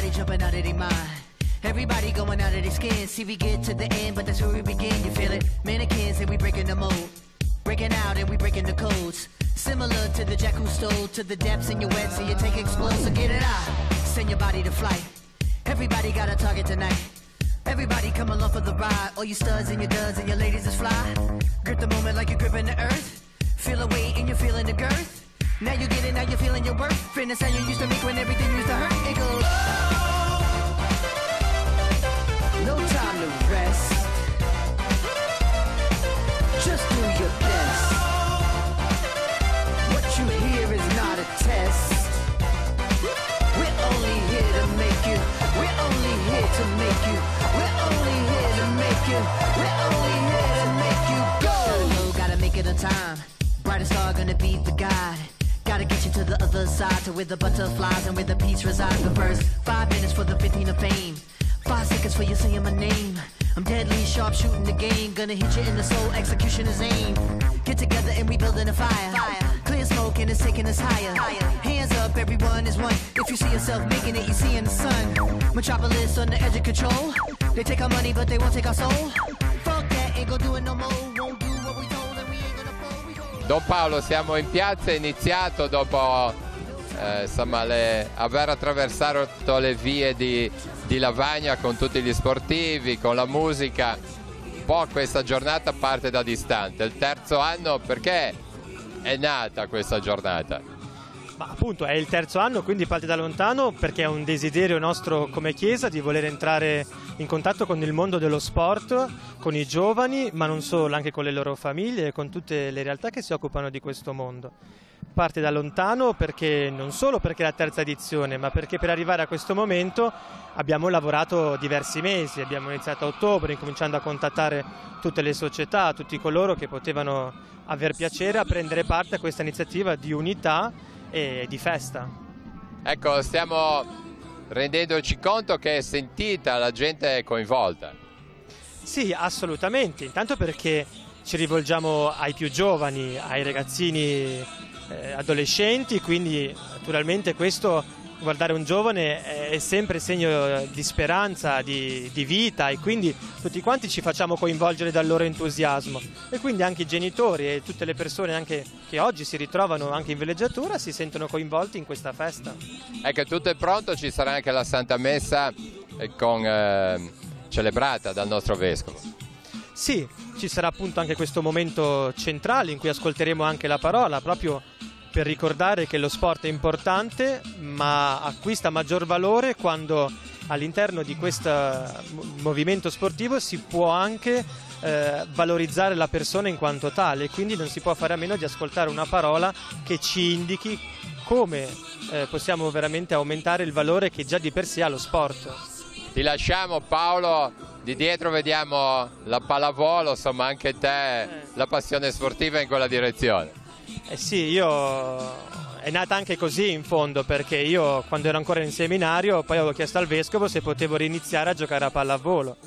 Everybody jumping out of their mind. Everybody going out of their skin. See, we get to the end, but that's where we begin. You feel it? Mannequins and we breaking the mold. Breaking out and we breaking the codes. Similar to the jack who stole to the depths in your wet, so you take explode. So get it out. Send your body to flight. Everybody got a target tonight. Everybody come along for the ride. All you studs and your duds and your ladies is fly. Grip the moment like you're gripping the earth. Feel the weight and you're feeling the girth. Now you get it, now you're feeling your worth. Fitness how you used to make when everything used to hurt. It goes, oh, no time to rest. Just do your best. What you hear is not a test. We're only here to make you. We're only here to make you. We're only here to make you. We're only here to make you go. Gotta go, gotta make it on time. Brightest star gonna be the guide. Gotta get you to the other side, to where the butterflies and where the peace resides. The first 5 minutes for the 15 of fame. 5 seconds for you saying my name. I'm deadly sharp shooting the game. Gonna hit you in the soul, execution is aim. Get together and we building a fire. Clear smoke and it's taking us higher. Hands up, everyone is one. If you see yourself making it, you see in the sun. Metropolis on the edge of control. They take our money but they won't take our soul. Fuck that, ain't gonna do it no more. Won't do what we told and we ain't gonna fold. Don Paolo, siamo in piazza, è iniziato dopo insomma, aver attraversato le vie di Lavagna con tutti gli sportivi, con la musica. Un po' questa giornata parte da distante. Il terzo anno, perché è nata questa giornata? Ma appunto è il terzo anno, quindi parte da lontano, perché è un desiderio nostro come Chiesa di voler entrare in contatto con il mondo dello sport, con i giovani, ma non solo, anche con le loro famiglie e con tutte le realtà che si occupano di questo mondo. Parte da lontano perché non solo perché è la terza edizione, ma perché per arrivare a questo momento abbiamo lavorato diversi mesi. Abbiamo iniziato a ottobre, incominciando a contattare tutte le società, tutti coloro che potevano aver piacere a prendere parte a questa iniziativa di unità e di festa. Ecco, stiamo rendendoci conto che è sentita, la gente è coinvolta. Sì, assolutamente, intanto perché ci rivolgiamo ai più giovani, ai ragazzini adolescenti, quindi naturalmente questo, guardare un giovane è sempre segno di speranza, di vita, e quindi tutti quanti ci facciamo coinvolgere dal loro entusiasmo, e quindi anche i genitori e tutte le persone anche che oggi si ritrovano anche in villeggiatura si sentono coinvolti in questa festa. Ecco, tutto è pronto, ci sarà anche la Santa Messa celebrata dal nostro Vescovo. Sì, ci sarà appunto anche questo momento centrale in cui ascolteremo anche la parola, proprio per ricordare che lo sport è importante, ma acquista maggior valore quando all'interno di questo movimento sportivo si può anche valorizzare la persona in quanto tale, quindi non si può fare a meno di ascoltare una parola che ci indichi come possiamo veramente aumentare il valore che già di per sé ha lo sport. Ti lasciamo, Paolo, di dietro vediamo la pallavolo, insomma anche te la passione sportiva in quella direzione. Sì, è nata anche così in fondo, perché io quando ero ancora in seminario poi avevo chiesto al vescovo se potevo riniziare a giocare a pallavolo,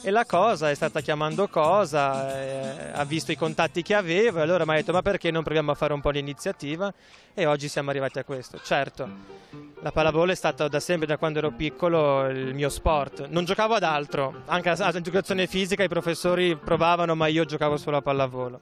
e la cosa è stata chiamando cosa, ha visto i contatti che avevo e allora mi ha detto: ma perché non proviamo a fare un po' l'iniziativa? E oggi siamo arrivati a questo. Certo, la pallavolo è stata da sempre, da quando ero piccolo, il mio sport. Non giocavo ad altro, anche all'educazione fisica i professori provavano, ma io giocavo solo a pallavolo.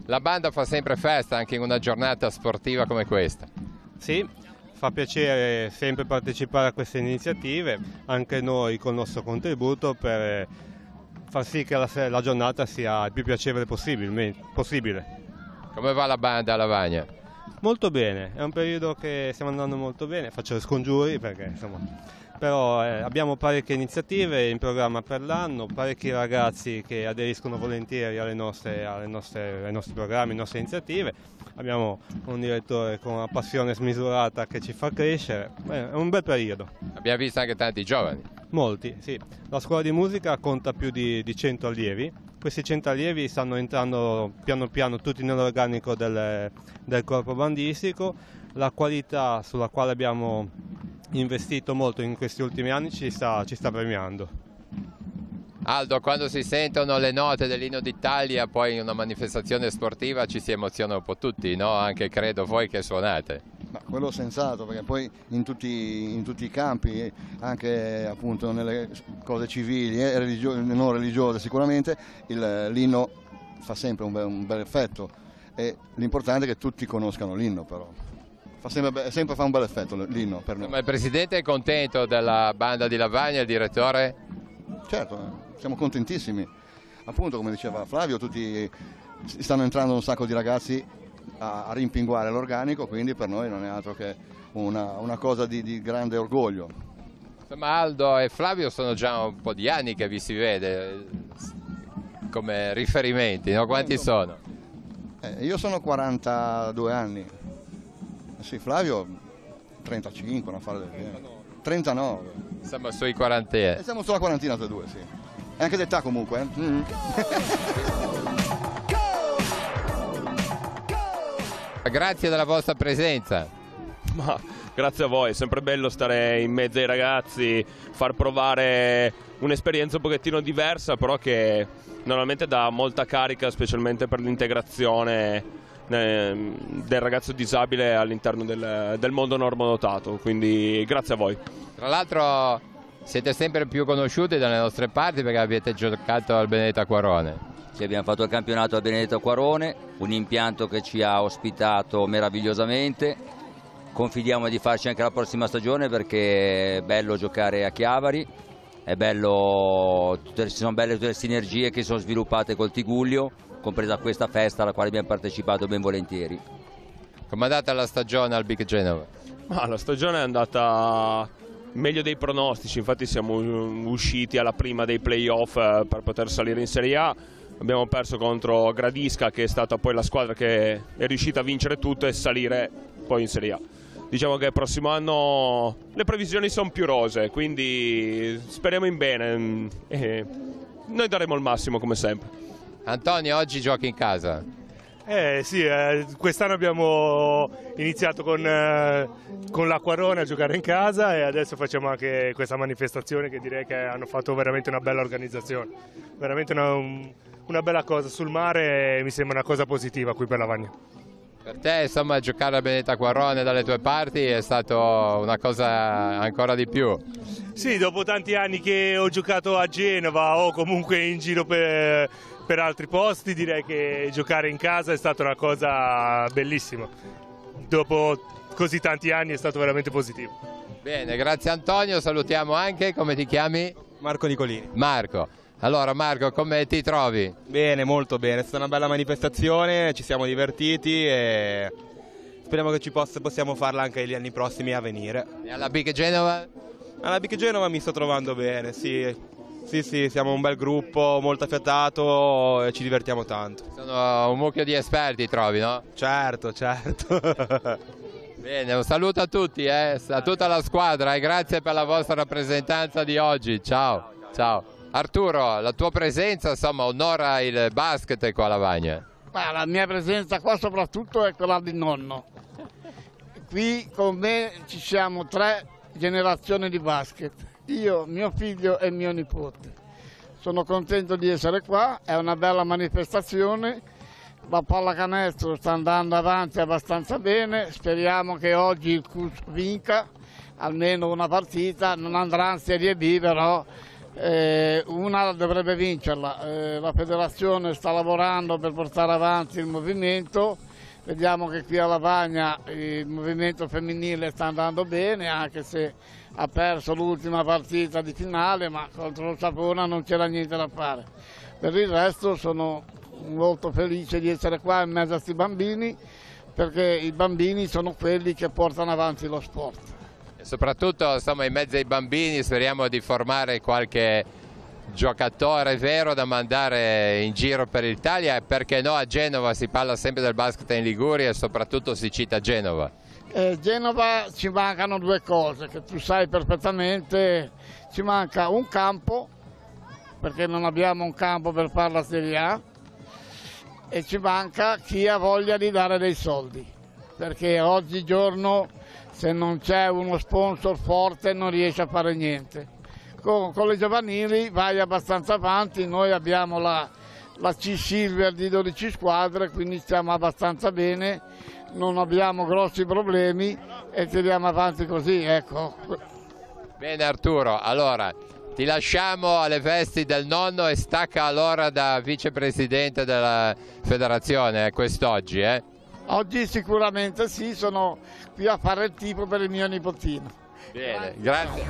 La banda fa sempre festa anche in una giornata sportiva come questa. Sì, fa piacere sempre partecipare a queste iniziative, anche noi col nostro contributo per far sì che la giornata sia il più piacevole possibile. Come va la banda a Lavagna? Molto bene, è un periodo che stiamo andando molto bene, faccio le scongiuri perché insomma, però abbiamo parecchie iniziative in programma per l'anno, parecchi ragazzi che aderiscono volentieri ai nostri programmi, alle nostre iniziative. Abbiamo un direttore con una passione smisurata che ci fa crescere, è un bel periodo. Abbiamo visto anche tanti giovani. Molti, sì. La scuola di musica conta più di 100 allievi. Questi 100 allievi stanno entrando piano piano tutti nell'organico del corpo bandistico. La qualità sulla quale abbiamo investito molto in questi ultimi anni ci sta premiando. Aldo, quando si sentono le note dell'Inno d'Italia poi in una manifestazione sportiva ci si emozionano un po' tutti, no? Anche credo voi che suonate. Ma quello senz'altro, perché poi in tutti i campi, anche appunto nelle cose civili e non religiose sicuramente, l'inno fa sempre un bel effetto, e l'importante è che tutti conoscano l'inno, però. Sempre fa un bel effetto l'inno per noi. Ma il Presidente è contento della banda di Lavagna, il direttore? Certo, siamo contentissimi. Appunto, come diceva Flavio, stanno entrando un sacco di ragazzi a rimpinguare l'organico, quindi per noi non è altro che una cosa di grande orgoglio. Insomma, Aldo e Flavio sono già un po' di anni che vi si vede come riferimenti, no? Quanti sono? Io sono 42 anni. Sì, Flavio 35, non fare del genere. 39. Siamo sui quarantenni. Siamo sulla quarantina tutti e due, sì. E anche d'età comunque. Grazie della vostra presenza. Ma grazie a voi, è sempre bello stare in mezzo ai ragazzi, far provare un'esperienza un pochettino diversa, però che normalmente dà molta carica, specialmente per l'integrazione del ragazzo disabile all'interno del mondo normodotato, quindi grazie a voi. Tra l'altro siete sempre più conosciuti dalle nostre parti perché avete giocato al Benedetto Acquarone. Sì, abbiamo fatto il campionato al Benedetto Acquarone, un impianto che ci ha ospitato meravigliosamente. Confidiamo di farci anche la prossima stagione perché è bello giocare a Chiavari, è bello, ci sono belle tutte le sinergie che sono sviluppate col Tigullio, compresa questa festa alla quale abbiamo partecipato ben volentieri. Com'è andata la stagione al Big Genova? Ma la stagione è andata meglio dei pronostici, infatti siamo usciti alla prima dei playoff per poter salire in Serie A. Abbiamo perso contro Gradisca, che è stata poi la squadra che è riuscita a vincere tutto e salire poi in Serie A. Diciamo che il prossimo anno le previsioni sono più rose, quindi speriamo in bene e noi daremo il massimo come sempre. Antonio, oggi giochi in casa? Sì, quest'anno abbiamo iniziato con l'Acquarone a giocare in casa e adesso facciamo anche questa manifestazione che direi che hanno fatto veramente una bella organizzazione, veramente una bella cosa sul mare, mi sembra una cosa positiva qui per Lavagna. Per te, insomma, giocare a Benedetto Acquarone dalle tue parti è stato una cosa ancora di più? Sì, dopo tanti anni che ho giocato a Genova o comunque in giro per altri posti, direi che giocare in casa è stata una cosa bellissima. Dopo così tanti anni è stato veramente positivo. Bene, grazie Antonio, salutiamo anche, come ti chiami? Marco Nicolini. Marco. Allora Marco, come ti trovi? Bene, molto bene, è stata una bella manifestazione, ci siamo divertiti e speriamo che possiamo farla anche gli anni prossimi a venire. E alla Big Genova? Alla Big Genova mi sto trovando bene, sì. Sì, siamo un bel gruppo, molto affiatato e ci divertiamo tanto. Sono un mucchio di esperti, trovi, no? Certo. Bene, un saluto a tutti, a tutta la squadra e grazie per la vostra rappresentanza di oggi. Ciao. Arturo, la tua presenza insomma onora il basket qua a Lavagna. La mia presenza qua soprattutto è quella di nonno. Qui con me ci siamo 3 generazioni di basket. Io, mio figlio e mio nipote. Sono contento di essere qua, è una bella manifestazione, la pallacanestro sta andando avanti abbastanza bene, speriamo che oggi il CUS vinca almeno una partita, non andrà in Serie B però Una dovrebbe vincerla, la federazione sta lavorando per portare avanti il movimento, vediamo che qui a Lavagna il movimento femminile sta andando bene, anche se ha perso l'ultima partita di finale, ma contro lo Savona non c'era niente da fare. Per il resto sono molto felice di essere qua in mezzo a questi bambini, perché i bambini sono quelli che portano avanti lo sport. E soprattutto insomma, in mezzo ai bambini speriamo di formare qualche giocatore vero da mandare in giro per l'Italia, e perché no a Genova, si parla sempre del basket in Liguria e soprattutto si cita Genova. Genova ci mancano due cose che tu sai perfettamente, ci manca un campo, perché non abbiamo un campo per fare la Serie A, e ci manca chi ha voglia di dare dei soldi, perché oggigiorno se non c'è uno sponsor forte non riesce a fare niente. Con le giovanili vai abbastanza avanti, noi abbiamo la C-Silver di 12 squadre, quindi stiamo abbastanza bene, non abbiamo grossi problemi e tiriamo avanti così, ecco. Bene Arturo, allora ti lasciamo alle vesti del nonno e stacca allora da vicepresidente della federazione quest'oggi, eh? Oggi sicuramente sì, sono qui a fare il tifo per il mio nipotino. Bene, grazie.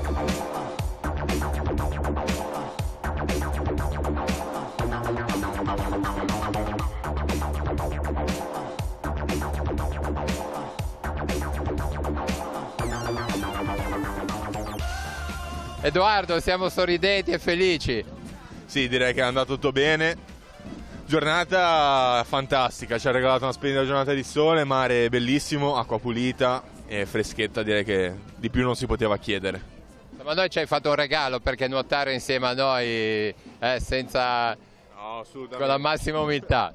Edoardo, siamo sorridenti e felici. Sì, direi che è andato tutto bene. Giornata fantastica, ci ha regalato una splendida giornata di sole, mare bellissimo, acqua pulita e freschetta, direi che di più non si poteva chiedere. Ma noi ci hai fatto un regalo, perché nuotare insieme a noi senza con la massima umiltà.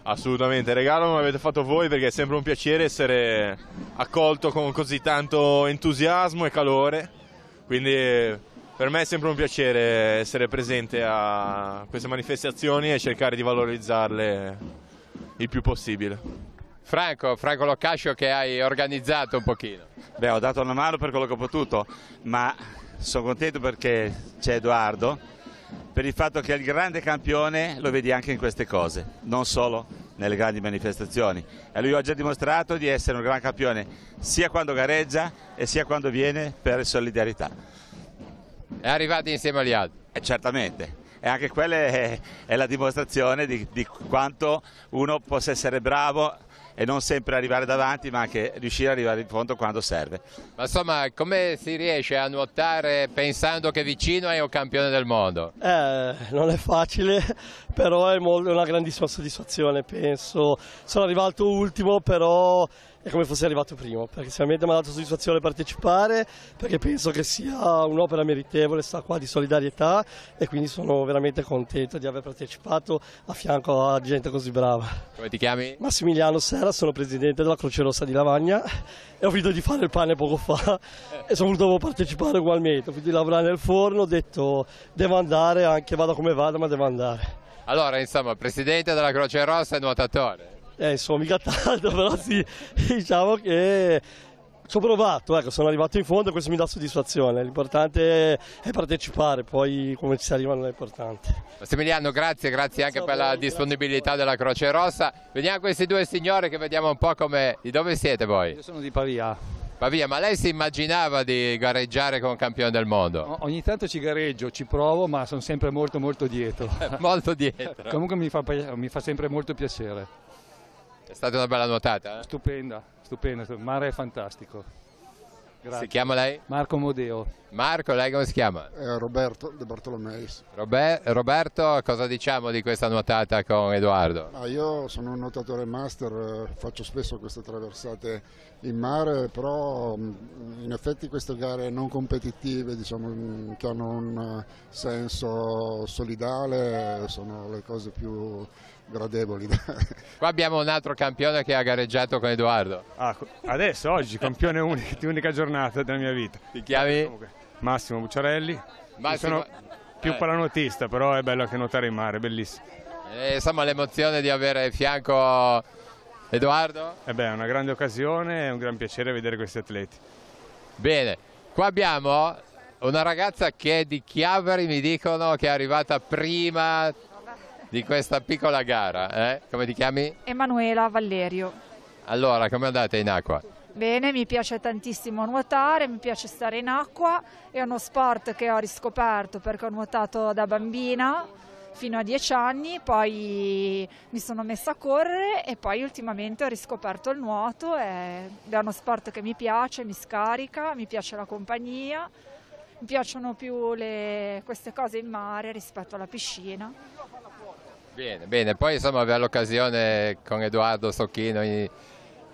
Assolutamente, il regalo me l'avete fatto voi, perché è sempre un piacere essere accolto con così tanto entusiasmo e calore, quindi per me è sempre un piacere essere presente a queste manifestazioni e cercare di valorizzarle il più possibile. Franco Locascio, che hai organizzato un pochino. Beh, ho dato una mano per quello che ho potuto, ma sono contento perché c'è Edoardo, per il fatto che il grande campione lo vedi anche in queste cose, non solo nelle grandi manifestazioni. E lui oggi ha dimostrato di essere un gran campione sia quando gareggia e sia quando viene per solidarietà. È arrivato insieme agli altri. Certamente, e anche quella è la dimostrazione di quanto uno possa essere bravo e non sempre arrivare davanti, ma anche riuscire ad arrivare in fondo quando serve. Ma insomma, come si riesce a nuotare pensando che vicino è un campione del mondo? Non è facile, però è una grandissima soddisfazione, penso. Sono arrivato ultimo, però è come fossi arrivato primo, perché sicuramente mi ha dato soddisfazione partecipare, perché penso che sia un'opera meritevole, sta qua di solidarietà, e quindi sono veramente contento di aver partecipato a fianco a gente così brava. Come ti chiami? Massimiliano Serra, sono presidente della Croce Rossa di Lavagna e ho finito di fare il pane poco fa e sono voluto partecipare ugualmente, ho finito di lavorare nel forno, ho detto devo andare, anche vada come vada, ma devo andare. Allora, insomma, presidente della Croce Rossa e nuotatore. Insomma, mica tanto, però sì, diciamo che ci ho provato, ecco, sono arrivato in fondo e questo mi dà soddisfazione. L'importante è partecipare, poi come ci si arriva non è importante. Massimiliano, grazie anche per la disponibilità della Croce Rossa. Vediamo questi due signori che vediamo un po' come... Di dove siete voi? Io sono di Pavia. Pavia, ma lei si immaginava di gareggiare con un campione del mondo? Ogni tanto ci gareggio, ci provo, ma sono sempre molto dietro. Molto dietro. Comunque mi fa sempre molto piacere. È stata una bella nuotata? Stupenda, il mare è fantastico. Grazie. Si chiama lei? Marco Modeo. Marco, lei come si chiama? Roberto De Bartolomeis. Roberto, cosa diciamo di questa nuotata con Edoardo? Io sono un nuotatore master, faccio spesso queste traversate in mare, però in effetti queste gare non competitive, diciamo, che hanno un senso solidale, sono le cose più gradevoli. Qua abbiamo un altro campione che ha gareggiato con Edoardo. Adesso, oggi, campione unica giornata della mia vita. Ti chiami? Massimo Bucciarelli. Sono più pallanuotista, però è bello anche nuotare in mare, bellissimo. Insomma, l'emozione di avere a fianco Edoardo? È una grande occasione, è un gran piacere vedere questi atleti. Bene, qua abbiamo Una ragazza che è di Chiavari, mi dicono che è arrivata prima di questa piccola gara. Come ti chiami? Emanuela Vallerio. Allora, come andate in acqua? Bene, mi piace tantissimo nuotare, mi piace stare in acqua, è uno sport che ho riscoperto perché ho nuotato da bambina fino a 10 anni, poi mi sono messa a correre e poi ultimamente ho riscoperto il nuoto ed è uno sport che mi piace, mi scarica, mi piace la compagnia, mi piacciono più queste cose in mare rispetto alla piscina. Bene, bene, poi insomma avere l'occasione con Edoardo Socchino,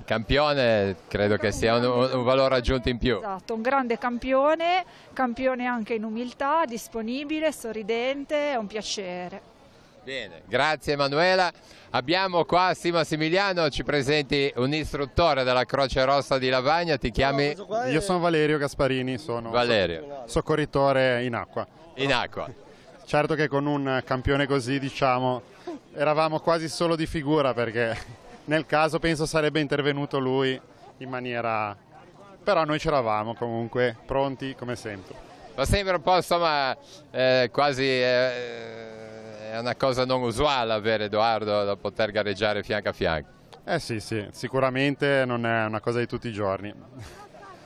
campione, credo che sia un valore aggiunto in più. Esatto, un grande campione anche in umiltà, disponibile, sorridente, è un piacere. Bene, grazie Emanuela. Abbiamo qua Massimiliano, ci presenti un istruttore della Croce Rossa di Lavagna, ti chiami? Io sono Valerio Gasparini, sono soccorritore in acqua. In acqua. Certo che con un campione così, diciamo, eravamo quasi solo di figura perché nel caso penso sarebbe intervenuto lui in maniera... però noi c'eravamo comunque, pronti come sempre. Ma sembra un po' insomma quasi è una cosa non usuale avere Edoardo da poter gareggiare fianco a fianco. Sì, sicuramente non è una cosa di tutti i giorni.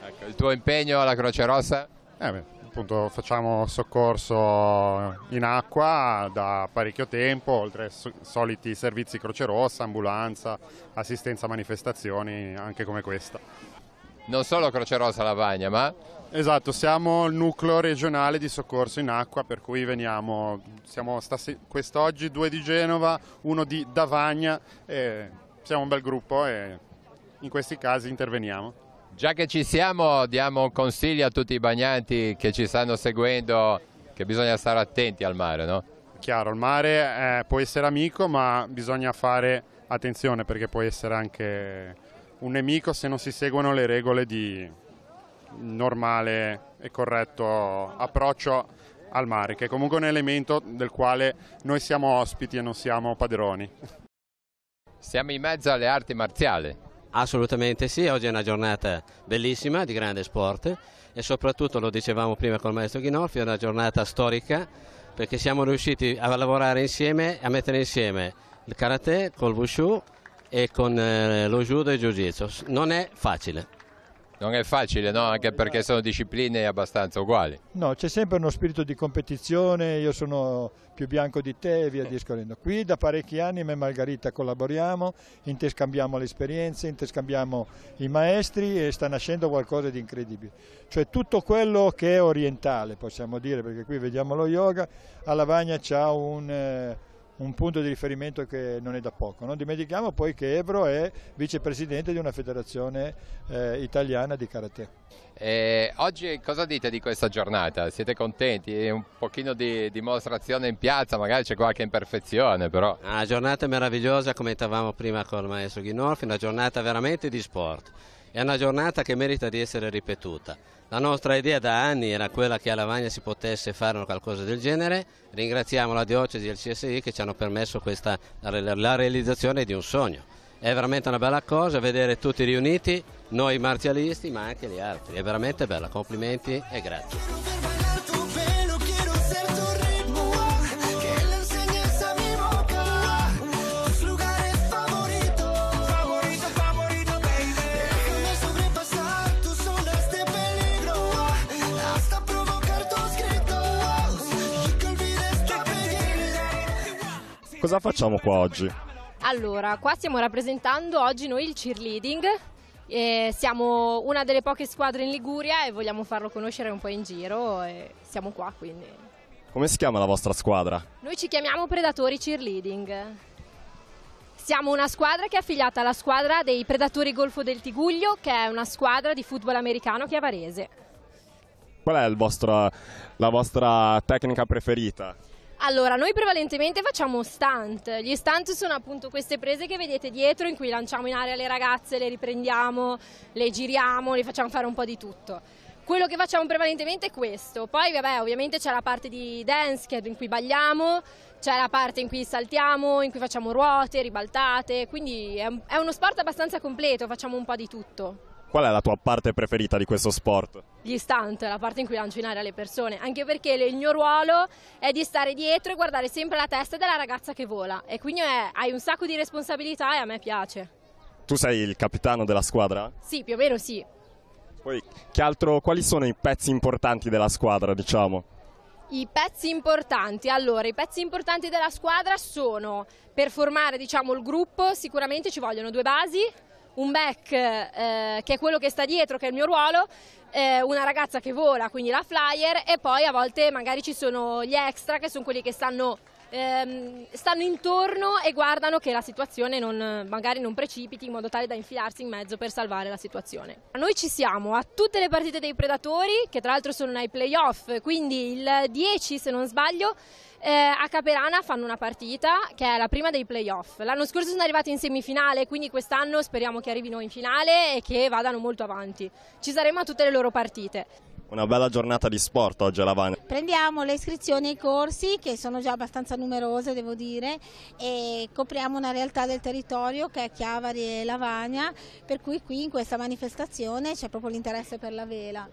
Ecco, il tuo impegno alla Croce Rossa? Appunto facciamo soccorso in acqua da parecchio tempo, oltre ai soliti servizi Croce Rossa, ambulanza, assistenza a manifestazioni, anche come questa. Non solo Croce Rossa Lavagna, ma? Esatto, siamo il nucleo regionale di soccorso in acqua, per cui siamo quest'oggi 2 di Genova, 1 di Davagna, e siamo un bel gruppo e in questi casi interveniamo. Già che ci siamo, diamo un consiglio a tutti i bagnanti che ci stanno seguendo, che bisogna stare attenti al mare, no? Chiaro, il mare può essere amico, ma bisogna fare attenzione perché può essere anche un nemico se non si seguono le regole di normale e corretto approccio al mare, che è comunque un elemento del quale noi siamo ospiti e non siamo padroni. Siamo in mezzo alle arti marziali. Assolutamente sì, oggi è una giornata bellissima, di grande sport e soprattutto, lo dicevamo prima col maestro Ghinolfi, è una giornata storica perché siamo riusciti a lavorare insieme, a mettere insieme il karate col wushu e con lo judo e il jiu-jitsu. Non è facile. Non è facile, no? Anche perché sono discipline abbastanza uguali. No, c'è sempre uno spirito di competizione, io sono più bianco di te e via discorrendo. Qui da parecchi anni me e Margherita collaboriamo, interscambiamo le esperienze, interscambiamo i maestri e sta nascendo qualcosa di incredibile. Cioè tutto quello che è orientale, possiamo dire, perché qui vediamo lo yoga, a Lavagna c'ha un punto di riferimento che non è da poco. Non dimentichiamo poi che Ebro è vicepresidente di una federazione italiana di karate. Oggi cosa dite di questa giornata? Siete contenti? Un pochino di dimostrazione in piazza, magari c'è qualche imperfezione però. Una giornata meravigliosa, commentavamo prima con il maestro Ghinolfi, una giornata veramente di sport. È una giornata che merita di essere ripetuta. La nostra idea da anni era quella che a Lavagna si potesse fare qualcosa del genere. Ringraziamo la diocesi e il CSI che ci hanno permesso la realizzazione di un sogno. È veramente una bella cosa vedere tutti riuniti, noi marzialisti ma anche gli altri. È veramente bella, complimenti e grazie. Cosa facciamo qua oggi? Allora, qua stiamo rappresentando oggi noi il cheerleading, siamo una delle poche squadre in Liguria e vogliamo farlo conoscere un po' in giro e siamo qua quindi. Come si chiama la vostra squadra? Noi ci chiamiamo Predatori Cheerleading. Siamo una squadra che è affiliata alla squadra dei Predatori Golfo del Tiguglio, che è una squadra di football americano chiavarese. Qual è la vostra tecnica preferita? Allora, noi prevalentemente facciamo stunt. Gli stunt sono appunto queste prese che vedete dietro in cui lanciamo in aria le ragazze, le riprendiamo, le giriamo, le facciamo fare un po' di tutto. Quello che facciamo prevalentemente è questo. Poi vabbè, ovviamente c'è la parte di dance in cui balliamo, c'è la parte in cui saltiamo, in cui facciamo ruote, ribaltate, quindi è uno sport abbastanza completo, facciamo un po' di tutto. Qual è la tua parte preferita di questo sport? Gli stunt, la parte in cui lancio in aria le persone, anche perché il mio ruolo è di stare dietro e guardare sempre la testa della ragazza che vola e quindi hai un sacco di responsabilità e a me piace. Tu sei il capitano della squadra? Sì, più o meno sì. Poi, quali sono i pezzi importanti della squadra, diciamo? I pezzi importanti, allora, i pezzi importanti della squadra sono, per formare diciamo il gruppo sicuramente ci vogliono 2 basi, un back che è quello che sta dietro, che è il mio ruolo, una ragazza che vola, quindi la flyer, e poi a volte magari ci sono gli extra che sono quelli che stanno intorno e guardano che la situazione magari non precipiti in modo tale da infilarsi in mezzo per salvare la situazione. Noi ci siamo a tutte le partite dei Predatori, che tra l'altro sono ai playoff, quindi il 10 se non sbaglio a Caperana fanno una partita che è la prima dei playoff. L'anno scorso sono arrivati in semifinale, quindi quest'anno speriamo che arrivino in finale e che vadano molto avanti. Ci saremo a tutte le loro partite. Una bella giornata di sport oggi a Lavagna. Prendiamo le iscrizioni ai corsi, che sono già abbastanza numerose devo dire, e copriamo una realtà del territorio che è Chiavari e Lavagna, per cui qui in questa manifestazione c'è proprio l'interesse per la vela.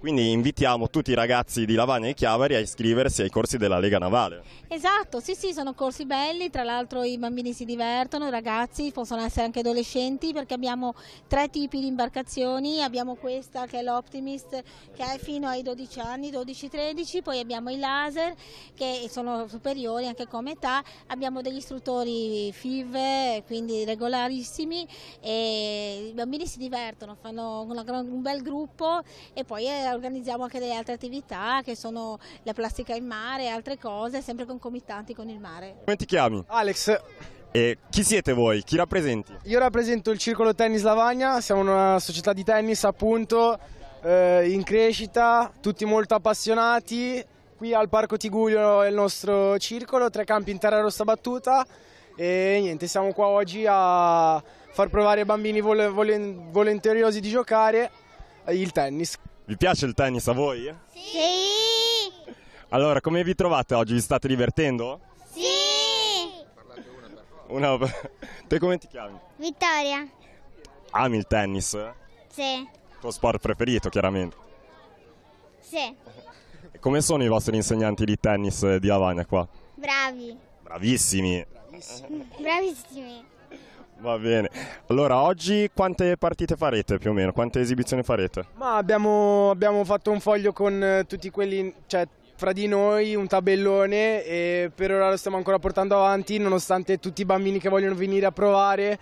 Quindi invitiamo tutti i ragazzi di Lavagna e Chiavari a iscriversi ai corsi della Lega Navale. Esatto, sì, sono corsi belli, tra l'altro i bambini si divertono, i ragazzi, possono essere anche adolescenti, perché abbiamo 3 tipi di imbarcazioni, abbiamo questa che è l'Optimist che è fino ai 12 anni, 12-13, poi abbiamo i laser che sono superiori anche come età, abbiamo degli istruttori FIV, quindi regolarissimi, e i bambini si divertono, fanno un bel gruppo e poi organizziamo anche delle altre attività che sono la plastica in mare e altre cose, sempre concomitanti con il mare. Come ti chiami? Alex. E chi siete voi? Chi rappresenti? Io rappresento il Circolo Tennis Lavagna, siamo una società di tennis appunto in crescita, tutti molto appassionati. Qui al Parco Tigullio è il nostro circolo, 3 campi in terra rossa battuta e niente, siamo qua oggi a far provare ai bambini volenterosi di giocare il tennis. Vi piace il tennis a voi? Sì! Allora, come vi trovate oggi? Vi state divertendo? Sì! Te come ti chiami? Vittoria. Ami il tennis? Sì. Tuo sport preferito, chiaramente. Sì. E come sono i vostri insegnanti di tennis di Lavagna qua? Bravi. Bravissimi. Bravissimi. Va bene. Allora, oggi quante partite farete più o meno? Quante esibizioni farete? Ma abbiamo fatto un foglio con tutti quelli, cioè fra di noi, un tabellone, e per ora lo stiamo ancora portando avanti nonostante tutti i bambini che vogliono venire a provare.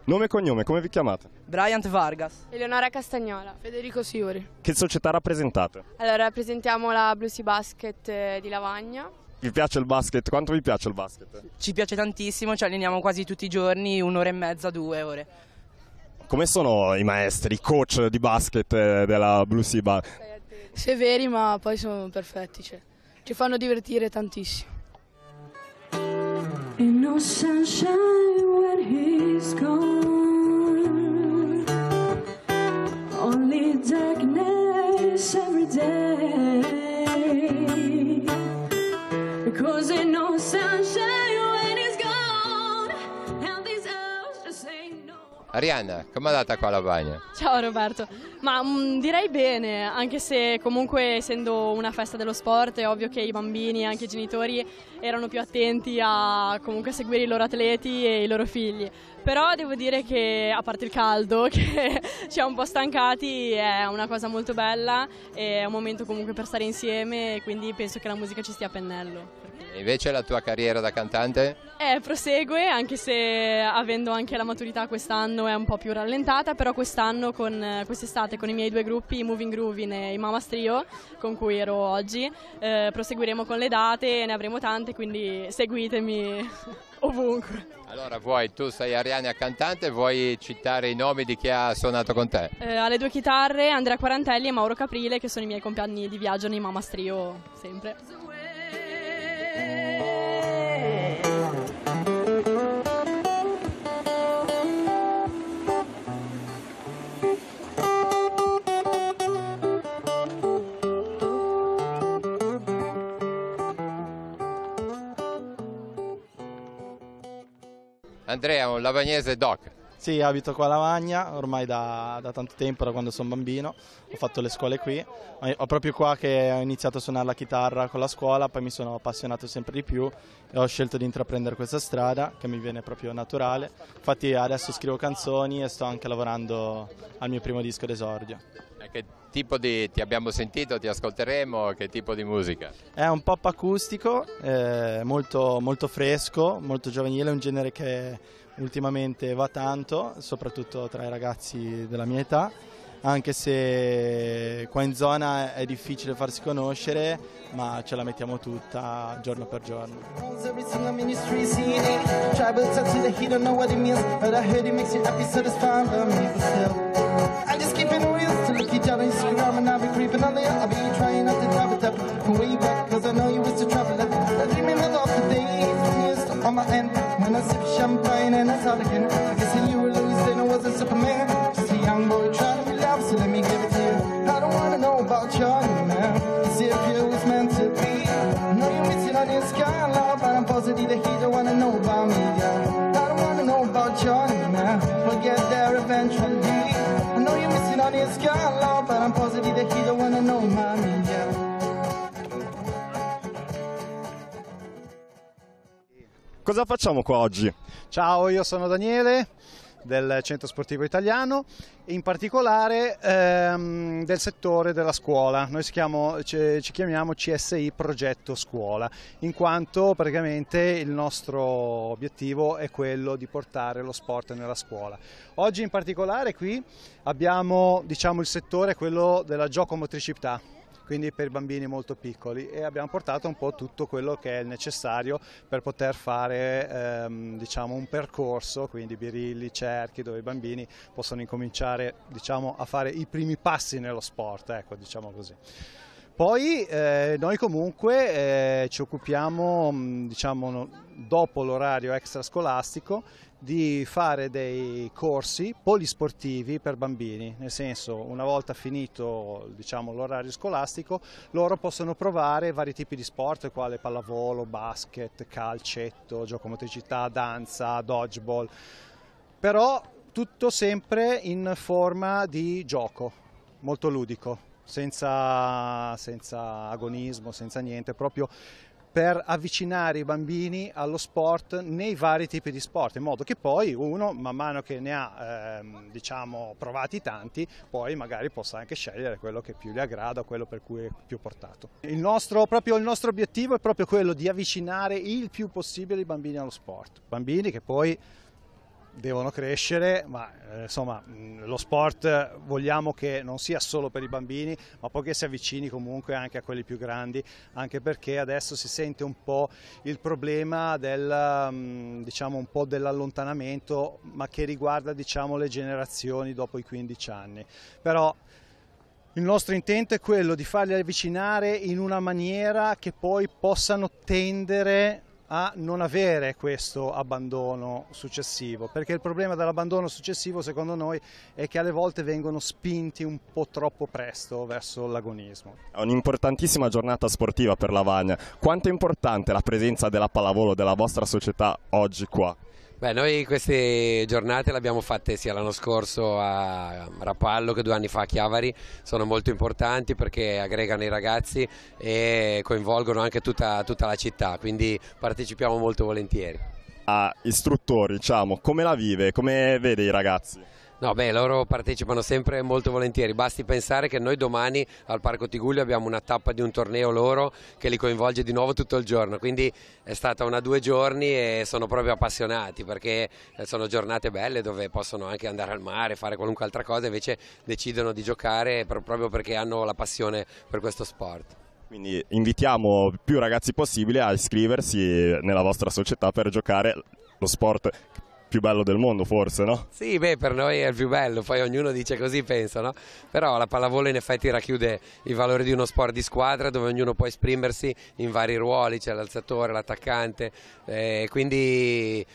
Nome e cognome, come vi chiamate? Bryant Vargas. Eleonora Castagnola. Federico Siori. Che società rappresentate? Allora, rappresentiamo la Blue Sea Basket di Lavagna. Vi piace il basket? Quanto vi piace il basket? Ci piace tantissimo, ci alleniamo quasi tutti i giorni, 1 ora e mezza, 2 ore. Come sono i maestri, i coach di basket della Blue Sea Basket? Severi, ma poi sono perfetti, ci fanno divertire tantissimo. Ain't no sunshine when he's gone, only darkness every day, because ain't no sunshine when he's gone, and these hours just ain't no. Arianna, com'è andata qua a Lavagna? Ciao Roberto, ma direi bene, anche se comunque essendo una festa dello sport è ovvio che i bambini e anche i genitori erano più attenti a comunque seguire i loro atleti e i loro figli, però devo dire che a parte il caldo che ci ha un po' stancati è una cosa molto bella, è un momento comunque per stare insieme e quindi penso che la musica ci stia a pennello. E invece la tua carriera da cantante? Prosegue, anche se avendo anche la maturità quest'anno è un po' più rallentata, però quest'anno quest'estate con i miei 2 gruppi, i Moving Groovin e i Mamas Trio, con cui ero oggi, proseguiremo con le date, ne avremo tante, quindi seguitemi ovunque. Allora tu sei Arianna cantante, vuoi citare i nomi di chi ha suonato con te? Alle 2 chitarre Andrea Quarantelli e Mauro Caprile, che sono i miei compagni di viaggio nei Mamas Trio sempre. Andrea, un lavagnese doc. Sì, abito qua a Lavagna, ormai da tanto tempo, da quando sono bambino, ho fatto le scuole qui, ho proprio qua che ho iniziato a suonare la chitarra con la scuola, poi mi sono appassionato sempre di più e ho scelto di intraprendere questa strada che mi viene proprio naturale. Infatti adesso scrivo canzoni e sto anche lavorando al mio primo disco d'esordio. Che tipo ti abbiamo sentito, ti ascolteremo, che tipo di musica? È un pop acustico, molto, molto fresco, molto giovanile, è un genere che ultimamente va tanto, soprattutto tra i ragazzi della mia età, anche se qua in zona è difficile farsi conoscere, ma ce la mettiamo tutta giorno per giorno. On my end, when I sip champagne and I start again, I guess you were Louis, then I wasn't Superman. Just a young boy trying to be loved, so let me give it to you. I don't wanna know about your new man, to see if you was meant to be. I know you're missing on this guy, love, but I'm positive that he don't wanna know about me, yeah. I don't wanna know about your new man, we'll get there eventually. I know you're missing on this guy, love, but I'm positive that he don't wanna know about me, yeah. Cosa facciamo qua oggi? Ciao, io sono Daniele del Centro Sportivo Italiano, in particolare del settore della scuola. Noi ci chiamiamo CSI Progetto Scuola, in quanto praticamente il nostro obiettivo è quello di portare lo sport nella scuola. Oggi in particolare qui abbiamo, diciamo, il settore quello della giocomotricità, quindi per bambini molto piccoli, e abbiamo portato un po' tutto quello che è necessario per poter fare diciamo un percorso, quindi birilli, cerchi, dove i bambini possono incominciare, diciamo, a fare i primi passi nello sport, ecco, diciamo così. Poi noi comunque ci occupiamo, diciamo, dopo l'orario extrascolastico, di fare dei corsi polisportivi per bambini, nel senso, una volta finito, diciamo, l'orario scolastico, loro possono provare vari tipi di sport, quale pallavolo, basket, calcetto, giocomotricità, danza, dodgeball, però tutto sempre in forma di gioco, molto ludico, senza agonismo, senza niente, proprio per avvicinare i bambini allo sport nei vari tipi di sport, in modo che poi uno, man mano che ne ha diciamo, provati tanti, poi magari possa anche scegliere quello che più gli aggrada, quello per cui è più portato. Il nostro obiettivo è proprio quello di avvicinare il più possibile i bambini allo sport, bambini che poi devono crescere, ma insomma lo sport vogliamo che non sia solo per i bambini, ma poi che si avvicini comunque anche a quelli più grandi, anche perché adesso si sente un po' il problema del, diciamo, un po' dell'allontanamento, ma che riguarda, diciamo, le generazioni dopo i 15 anni. Però il nostro intento è quello di farli avvicinare in una maniera che poi possano tendere a non avere questo abbandono successivo, perché il problema dell'abbandono successivo, secondo noi, è che alle volte vengono spinti un po' troppo presto verso l'agonismo. È un'importantissima giornata sportiva per Lavagna. Quanto è importante la presenza della pallavolo della vostra società oggi qua? Beh, noi queste giornate le abbiamo fatte sia l'anno scorso a Rapallo che 2 anni fa a Chiavari, sono molto importanti perché aggregano i ragazzi e coinvolgono anche tutta la città, quindi partecipiamo molto volentieri. A istruttori, diciamo, come la vive, come vede i ragazzi? No, beh, loro partecipano sempre molto volentieri, basti pensare che noi domani al Parco Tigullio abbiamo una tappa di un torneo loro che li coinvolge di nuovo tutto il giorno, quindi è stata 1 o 2 giorni e sono proprio appassionati perché sono giornate belle dove possono anche andare al mare, fare qualunque altra cosa, invece decidono di giocare proprio perché hanno la passione per questo sport. Quindi invitiamo più ragazzi possibile a iscriversi nella vostra società per giocare lo sport più bello del mondo, forse, no? Sì, beh, per noi è il più bello, poi ognuno dice così, pensa, no? Però la pallavolo in effetti racchiude i valori di uno sport di squadra dove ognuno può esprimersi in vari ruoli, c'è l'alzatore, l'attaccante, quindi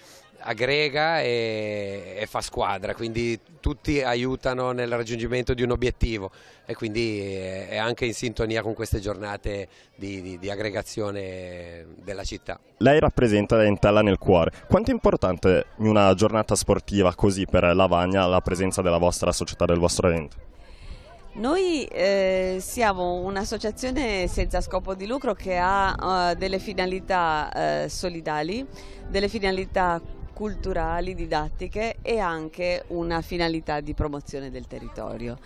aggrega e fa squadra, quindi tutti aiutano nel raggiungimento di un obiettivo e quindi è anche in sintonia con queste giornate di aggregazione della città. Lei rappresenta Entella nel cuore. Quanto è importante in una giornata sportiva così per Lavagna la presenza della vostra società, del vostro evento? Noi siamo un'associazione senza scopo di lucro che ha delle finalità solidali, delle finalità culturali, didattiche e anche una finalità di promozione del territorio.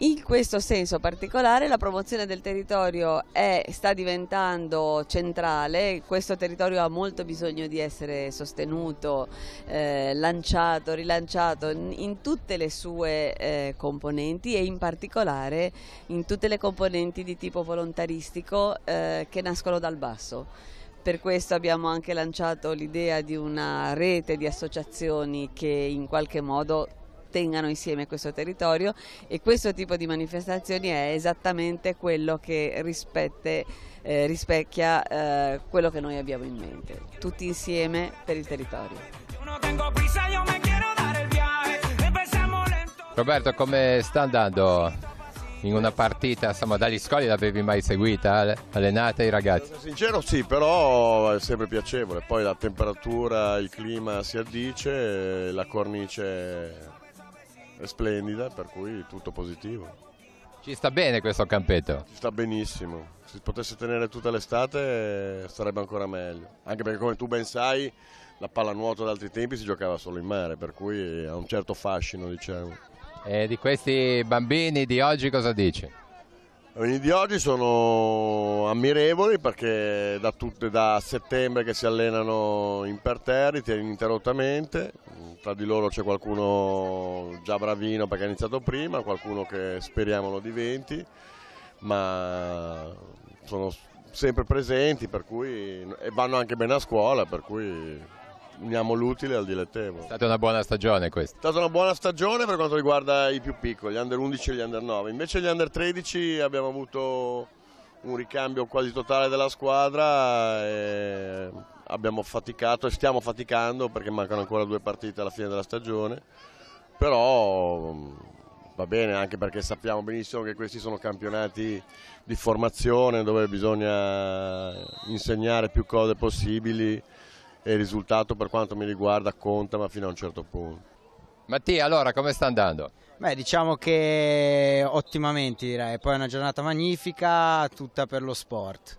In questo senso particolare la promozione del territorio sta diventando centrale, questo territorio ha molto bisogno di essere sostenuto, lanciato, rilanciato in tutte le sue componenti e in particolare in tutte le componenti di tipo volontaristico che nascono dal basso. Per questo abbiamo anche lanciato l'idea di una rete di associazioni che in qualche modo tengano insieme questo territorio e questo tipo di manifestazioni è esattamente quello che rispecchia quello che noi abbiamo in mente, tutti insieme per il territorio. Roberto, come sta andando in una partita, insomma, dagli scoli l'avevi mai seguita, allenata i ragazzi? Sincero sì, però è sempre piacevole, poi la temperatura, il clima si addice, la cornice è splendida, per cui tutto positivo. Ci sta bene questo campetto? Ci sta benissimo, se si potesse tenere tutta l'estate sarebbe ancora meglio, anche perché come tu ben sai la pallanuoto ad altri tempi si giocava solo in mare, per cui ha un certo fascino, diciamo. E di questi bambini di oggi cosa dici? I bambini di oggi sono ammirevoli perché da settembre che si allenano imperterriti ininterrottamente, tra di loro c'è qualcuno già bravino perché ha iniziato prima, qualcuno che speriamo lo diventi, ma sono sempre presenti per cui, e vanno anche bene a scuola, per cui uniamo l'utile al dilettevole. È stata una buona stagione questa? È stata una buona stagione per quanto riguarda i più piccoli, gli under 11 e gli under 9, invece gli under 13 abbiamo avuto un ricambio quasi totale della squadra e abbiamo faticato e stiamo faticando perché mancano ancora 2 partite alla fine della stagione, però va bene anche perché sappiamo benissimo che questi sono campionati di formazione dove bisogna insegnare più cose possibili e il risultato per quanto mi riguarda conta, ma fino a un certo punto. Mattia, allora come sta andando? Beh, diciamo che ottimamente direi, poi è una giornata magnifica, tutta per lo sport.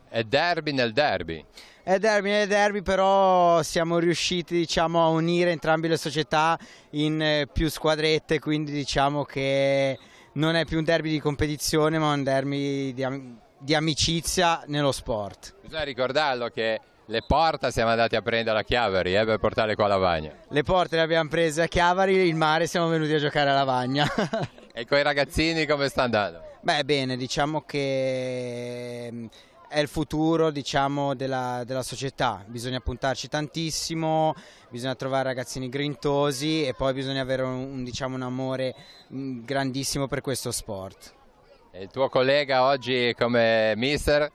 È derby nel derby? È derby nel derby, però siamo riusciti, diciamo, a unire entrambe le società in più squadrette, quindi diciamo che non è più un derby di competizione ma un derby di amicizia nello sport. Bisogna ricordarlo che le porte siamo andati a prendere a Chiavari per portarle qua a Lavagna. Le porte le abbiamo prese a Chiavari, il mare siamo venuti a giocare a Lavagna. E con i ragazzini come sta andando? Beh, bene, diciamo che è il futuro, diciamo, della società, bisogna puntarci tantissimo, bisogna trovare ragazzini grintosi e poi bisogna avere diciamo, un amore grandissimo per questo sport. E il tuo collega oggi come mister?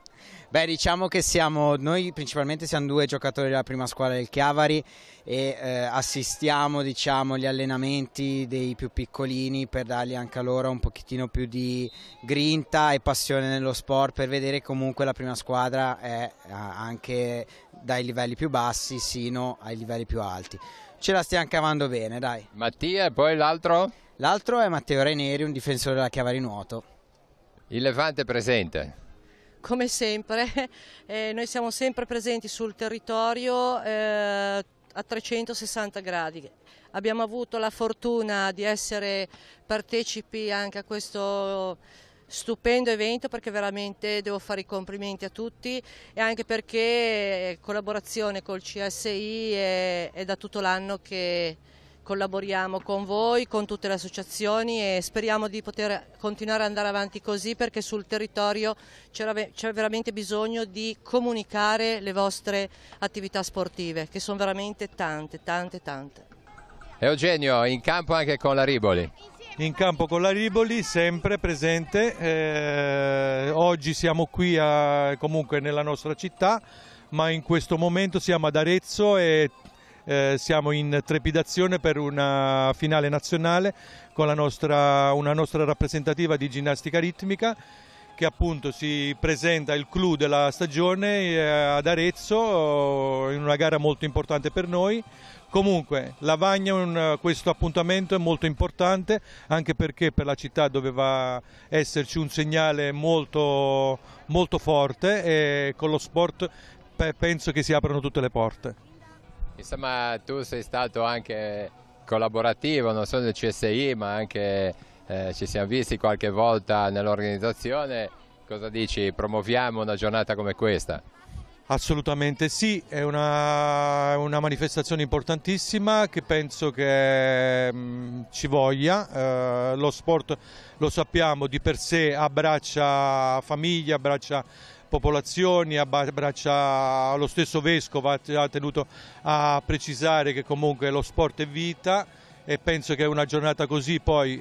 Beh, diciamo che noi principalmente siamo 2 giocatori della prima squadra del Chiavari e assistiamo, diciamo, gli allenamenti dei più piccolini per dargli anche a loro un pochettino più di grinta e passione nello sport, per vedere comunque la prima squadra è anche dai livelli più bassi sino ai livelli più alti. Ce la stiamo cavando bene, dai. Mattia, e poi l'altro? L'altro è Matteo Raineri, un difensore della Chiavari Nuoto. Il Levante è presente? Come sempre, noi siamo sempre presenti sul territorio a 360 gradi. Abbiamo avuto la fortuna di essere partecipi anche a questo stupendo evento perché veramente devo fare i complimenti a tutti e anche perché collaborazione col CSI è da tutto l'anno che collaboriamo con voi, con tutte le associazioni e speriamo di poter continuare ad andare avanti così perché sul territorio c'è veramente bisogno di comunicare le vostre attività sportive che sono veramente tante. Eugenio, in campo anche con la Riboli? In campo con la Riboli, sempre presente, oggi siamo qui comunque nella nostra città, ma in questo momento siamo ad Arezzo e siamo in trepidazione per una finale nazionale con una nostra rappresentativa di ginnastica ritmica, che appunto si presenta il clou della stagione ad Arezzo in una gara molto importante per noi. Comunque Lavagna, questo appuntamento è molto importante anche perché per la città doveva esserci un segnale molto, molto forte e con lo sport penso che si aprano tutte le porte. Insomma, tu sei stato anche collaborativo, non solo del CSI ma anche ci siamo visti qualche volta nell'organizzazione. Cosa dici? Promuoviamo una giornata come questa? Assolutamente sì, è una manifestazione importantissima che penso che ci voglia. Lo sport, lo sappiamo, di per sé abbraccia famiglie, abbraccia popolazioni, abbraccia lo stesso Vescovo, ha tenuto a precisare che comunque lo sport è vita. E penso che una giornata così poi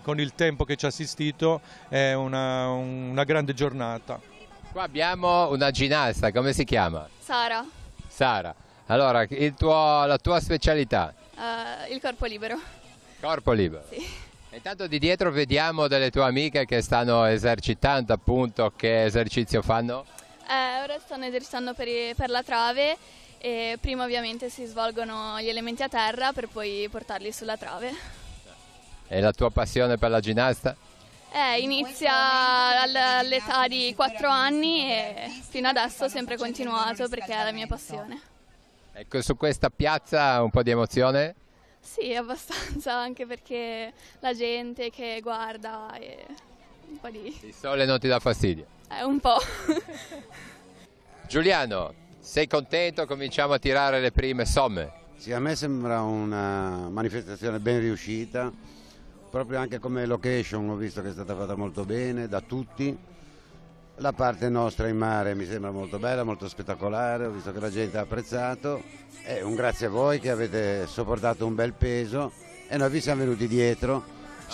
con il tempo che ci ha assistito è una grande giornata. Qua abbiamo una ginnasta, come si chiama? Sara. Sara, allora la tua specialità? Il corpo libero. Corpo libero? Sì. Intanto di dietro vediamo delle tue amiche che stanno esercitando, appunto. Che esercizio fanno? Ora stanno esercitando per la trave. E prima ovviamente si svolgono gli elementi a terra per poi portarli sulla trave. E la tua passione per la ginnasta? Inizia all'età di 4 anni e fino adesso ho sempre continuato perché è la mia passione. Ecco, su questa piazza un po' di emozione? Sì, abbastanza, anche perché la gente che guarda e un po' di... Il sole non ti dà fastidio? Un po'. Giuliano, sei contento? Cominciamo a tirare le prime somme. Sì, a me sembra una manifestazione ben riuscita, proprio anche come location ho visto che è stata fatta molto bene da tutti. La parte nostra in mare mi sembra molto bella, molto spettacolare, ho visto che la gente ha apprezzato. E un grazie a voi che avete sopportato un bel peso e noi vi siamo venuti dietro.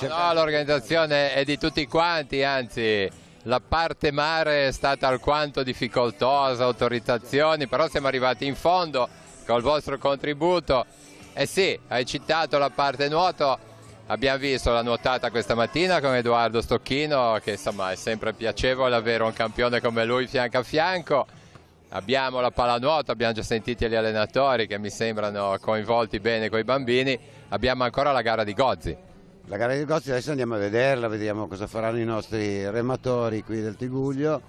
No, l'organizzazione è di tutti quanti, anzi la parte mare è stata alquanto difficoltosa, autorizzazioni, però siamo arrivati in fondo col vostro contributo. E sì, hai citato la parte nuoto, abbiamo visto la nuotata questa mattina con Edoardo Stocchino, che insomma è sempre piacevole avere un campione come lui fianco a fianco. Abbiamo la pallanuoto, abbiamo già sentito gli allenatori che mi sembrano coinvolti bene con i bambini. Abbiamo ancora la gara di Gozzi. La gara di Gozzi adesso andiamo a vederla, vediamo cosa faranno i nostri rematori qui del Tiguglio.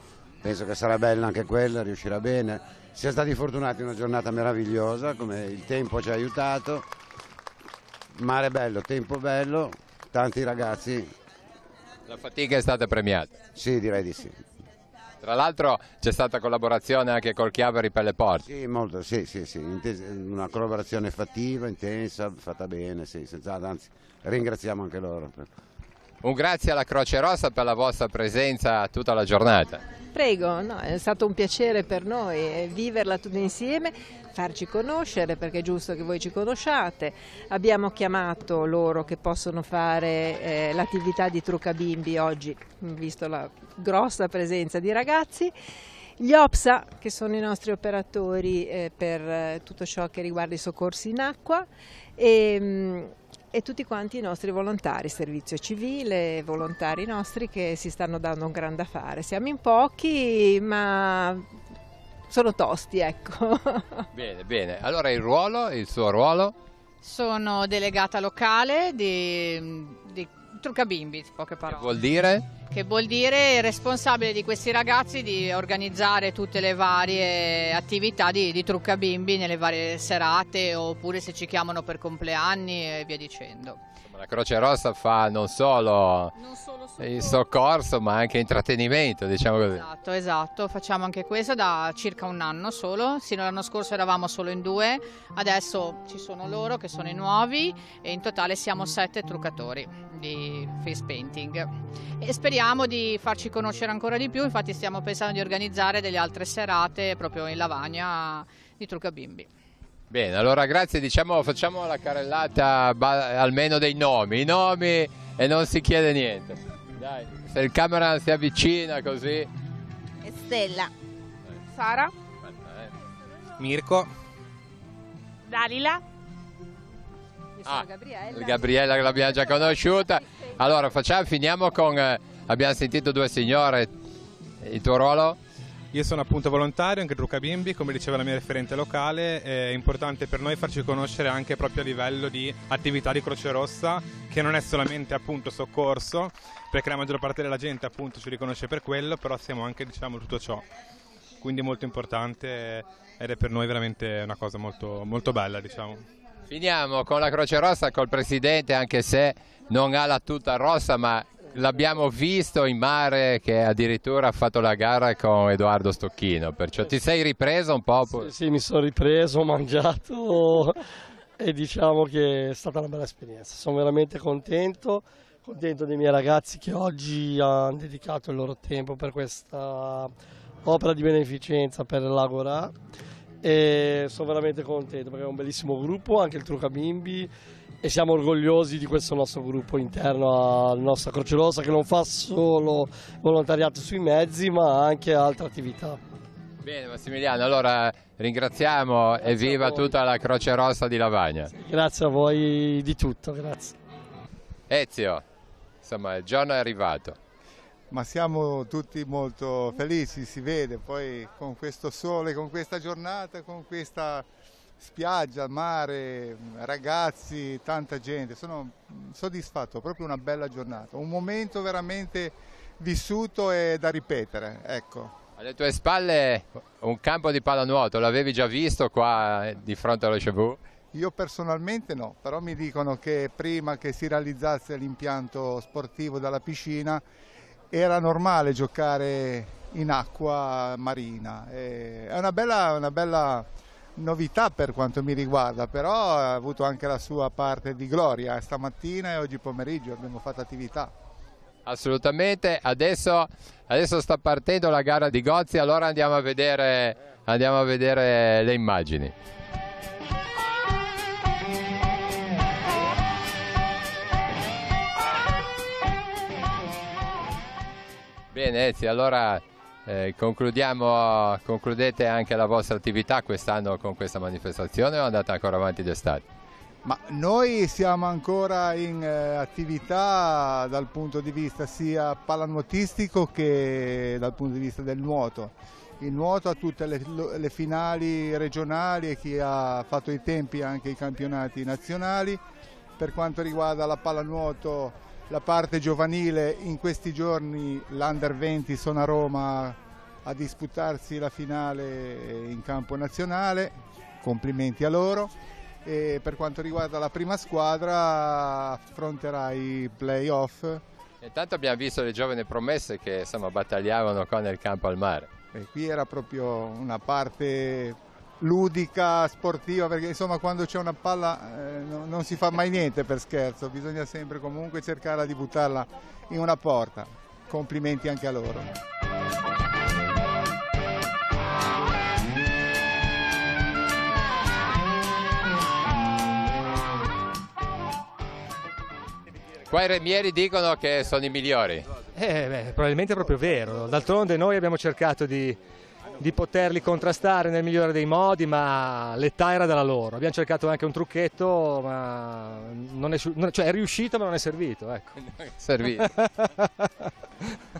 Penso che sarà bella anche quella, riuscirà bene. Siamo stati fortunati, una giornata meravigliosa, come il tempo ci ha aiutato. Mare bello, tempo bello, tanti ragazzi. La fatica è stata premiata? Sì, direi di sì. Tra l'altro c'è stata collaborazione anche col Chiavari per le porte. Sì, molto, sì, una collaborazione fattiva, intensa, fatta bene, sì, senz'altro, anzi ringraziamo anche loro. Un grazie alla Croce Rossa per la vostra presenza tutta la giornata. Prego, no, è stato un piacere per noi viverla tutti insieme, farci conoscere perché è giusto che voi ci conosciate. Abbiamo chiamato loro che possono fare l'attività di trucca bimbi oggi, visto la grossa presenza di ragazzi. Gli OPSA, che sono i nostri operatori per tutto ciò che riguarda i soccorsi in acqua, e tutti quanti i nostri volontari, servizio civile, volontari nostri che si stanno dando un gran da fare. Siamo in pochi, ma sono tosti, ecco. Bene, bene. Allora il suo ruolo? Sono delegata locale di trucca bimbi, poche parole. Che vuol dire? Che vuol dire responsabile di questi ragazzi di organizzare tutte le varie attività di trucca bimbi nelle varie serate, oppure se ci chiamano per compleanni e via dicendo. La Croce Rossa fa non solo il soccorso ma anche intrattenimento, diciamo così. Esatto, facciamo anche questo da circa un anno solo, sino all'anno scorso eravamo solo in 2, adesso ci sono loro che sono i nuovi e in totale siamo 7 truccatori di face painting e speriamo di farci conoscere ancora di più, infatti stiamo pensando di organizzare delle altre serate proprio in Lavagna di trucca bimbi. Bene, allora grazie, facciamo la carrellata almeno dei nomi, i nomi e non si chiede niente. Dai, se il camera si avvicina così. Stella. Sara. Mirko. Dalila. Gabriella che l'abbiamo già conosciuta. Allora finiamo con, abbiamo sentito due signore, il tuo ruolo? Io sono appunto volontario anche Drucca Bimbi, come diceva la mia referente locale. È importante per noi farci conoscere anche proprio a livello di attività di Croce Rossa, che non è solamente appunto soccorso, perché la maggior parte della gente appunto ci riconosce per quello, però siamo anche, diciamo, tutto ciò. Quindi molto importante ed è per noi veramente una cosa molto, molto bella, diciamo. Finiamo con la Croce Rossa, col presidente, anche se non ha la tuta rossa, ma l'abbiamo visto in mare che addirittura ha fatto la gara con Edoardo Stocchino, perciò ti sei ripreso un po'? Sì, mi sono ripreso, ho mangiato e diciamo che è stata una bella esperienza. Sono veramente contento dei miei ragazzi che oggi hanno dedicato il loro tempo per questa opera di beneficenza per l'Agora, e sono veramente contento perché è un bellissimo gruppo, anche il Drucca Bimbi, e siamo orgogliosi di questo nostro gruppo interno alla nostra Croce Rossa, che non fa solo volontariato sui mezzi ma anche altre attività. Bene Massimiliano, allora ringraziamo e viva tutta la Croce Rossa di Lavagna. Grazie a voi di tutto, grazie. Ezio, insomma il giorno è arrivato. Ma siamo tutti molto felici, si vede, poi con questo sole, con questa giornata, con questa spiaggia, mare, ragazzi, tanta gente, sono soddisfatto, proprio una bella giornata, un momento veramente vissuto e da ripetere, ecco. Alle tue spalle un campo di pallanuoto, l'avevi già visto qua di fronte allo Chevaux? Io personalmente no, però mi dicono che prima che si realizzasse l'impianto sportivo dalla piscina era normale giocare in acqua marina. È una bella novità per quanto mi riguarda, però ha avuto anche la sua parte di gloria. Stamattina e oggi pomeriggio abbiamo fatto attività. Assolutamente, adesso sta partendo la gara di Gozzi, allora andiamo a vedere le immagini. Bene Ezio, allora concludete anche la vostra attività quest'anno con questa manifestazione o andate ancora avanti d'estate? Ma noi siamo ancora in attività dal punto di vista sia pallanuotistico che dal punto di vista del nuoto. Il nuoto ha tutte le finali regionali e chi ha fatto i tempi anche i campionati nazionali. Per quanto riguarda la pallanuoto, la parte giovanile, in questi giorni l'Under 20 sono a Roma a disputarsi la finale in campo nazionale, complimenti a loro. E per quanto riguarda la prima squadra affronterà i play-off. Intanto abbiamo visto le giovani promesse che insomma battagliavano qua nel campo al mare. E qui era proprio una parte ludica, sportiva, perché insomma quando c'è una palla non si fa mai niente per scherzo, bisogna sempre comunque cercare di buttarla in una porta. Complimenti anche a loro. Qua i remieri dicono che sono i migliori. Probabilmente è proprio vero, d'altronde noi abbiamo cercato di poterli contrastare nel migliore dei modi, ma l'età era della loro. Abbiamo cercato anche un trucchetto, ma è riuscito ma non è servito. Ecco. Servito.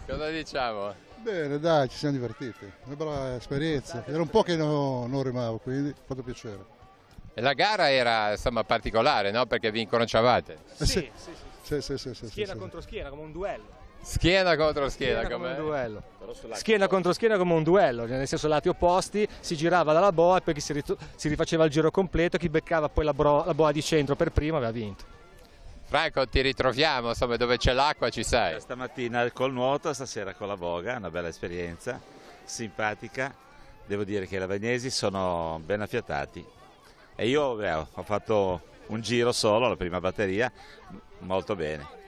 Cosa diciamo? Bene, dai, ci siamo divertiti, una bella esperienza. Era un po' che non rimavo, quindi mi ha fatto piacere. E la gara era insomma particolare, no? Perché vi incrociavate. Sì. Schiena contro schiena, come un duello. Schiena contro schiena come un duello. Schiena contro schiena come un duello, nel senso lati opposti, si girava dalla boa e poi chi si rifaceva il giro completo, chi beccava poi la boa di centro per primo aveva vinto. Franco, ti ritroviamo, insomma, dove c'è l'acqua ci sei. Stamattina col nuoto, stasera con la boga, una bella esperienza, simpatica. Devo dire che i lavagnesi sono ben affiatati. E io ho fatto un giro solo, la prima batteria, molto bene.